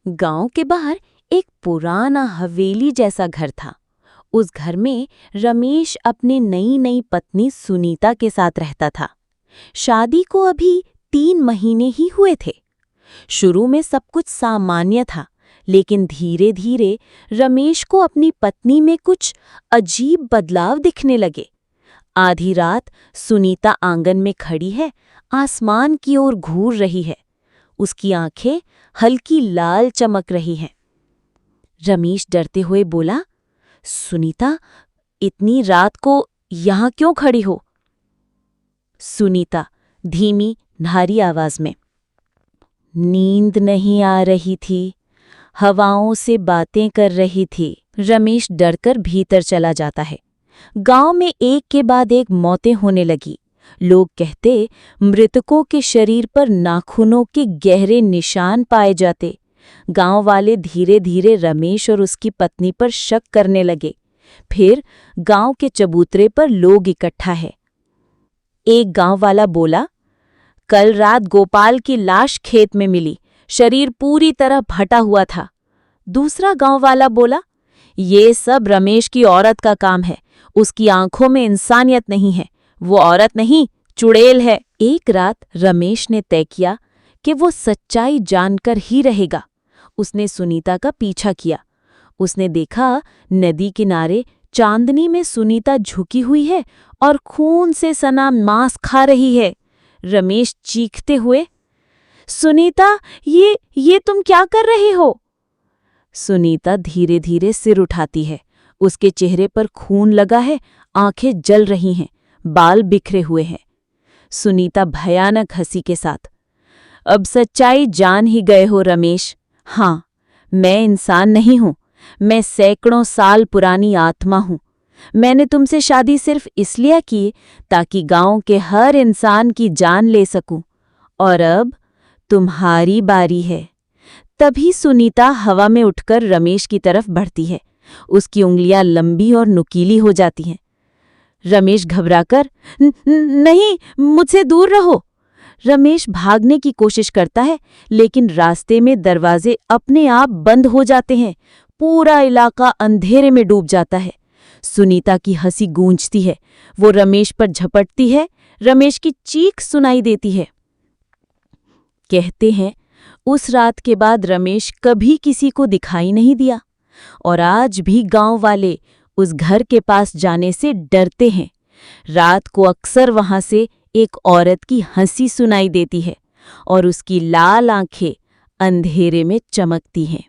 गांव के बाहर एक पुराना हवेली जैसा घर था। उस घर में रमेश अपनी नई नई पत्नी सुनीता के साथ रहता था। शादी को अभी 3 महीने ही हुए थे। शुरू में सब कुछ सामान्य था, लेकिन धीरे धीरे रमेश को अपनी पत्नी में कुछ अजीब बदलाव दिखने लगे। आधी रात सुनीता आंगन में खड़ी है, आसमान की ओर घूर रही है। उसकी आंखें हल्की लाल चमक रही हैं। रमेश डरते हुए बोला, सुनीता, इतनी रात को यहां क्यों खड़ी हो? सुनीता धीमी भारी आवाज में, नींद नहीं आ रही थी, हवाओं से बातें कर रही थी। रमेश डरकर भीतर चला जाता है। गांव में एक के बाद एक मौतें होने लगी। लोग कहते मृतकों के शरीर पर नाखूनों के गहरे निशान पाए जाते। गांव वाले धीरे धीरे रमेश और उसकी पत्नी पर शक करने लगे। फिर गांव के चबूतरे पर लोग इकट्ठा है। एक गांव वाला बोला, कल रात गोपाल की लाश खेत में मिली, शरीर पूरी तरह फटा हुआ था। दूसरा गांव वाला बोला, ये सब रमेश की औरत का काम है, उसकी आंखों में इंसानियत नहीं है, वो औरत नहीं, चुड़ैल है। एक रात रमेश ने तय किया कि वो सच्चाई जानकर ही रहेगा। उसने सुनीता का पीछा किया। उसने देखा नदी किनारे चांदनी में सुनीता झुकी हुई है और खून से सना मांस खा रही है। रमेश चीखते हुए, सुनीता, ये तुम क्या कर रहे हो? सुनीता धीरे धीरे सिर उठाती है। उसके चेहरे पर खून लगा है, आंखें जल रही हैं, बाल बिखरे हुए हैं। सुनीता भयानक हंसी के साथ, अब सच्चाई जान ही गए हो रमेश। हाँ, मैं इंसान नहीं हूं, मैं सैकड़ों साल पुरानी आत्मा हूं। मैंने तुमसे शादी सिर्फ इसलिए की ताकि गांव के हर इंसान की जान ले सकूं। और अब तुम्हारी बारी है। तभी सुनीता हवा में उठकर रमेश की तरफ बढ़ती है। उसकी उंगलियां लंबी और नुकीली हो जाती हैं। रमेश घबराकर, नहीं, मुझसे दूर रहो। रमेश भागने की कोशिश करता है, लेकिन रास्ते में दरवाजे अपने आप बंद हो जाते हैं। पूरा इलाका अंधेरे में डूब जाता है। सुनीता की हंसी गूंजती है। वो रमेश पर झपटती है। रमेश की चीख सुनाई देती है। कहते हैं उस रात के बाद रमेश कभी किसी को दिखाई नहीं दिया, और आज भी गांव वाले उस घर के पास जाने से डरते हैं। रात को अक्सर वहां से एक औरत की हंसी सुनाई देती है और उसकी लाल आंखें अंधेरे में चमकती हैं।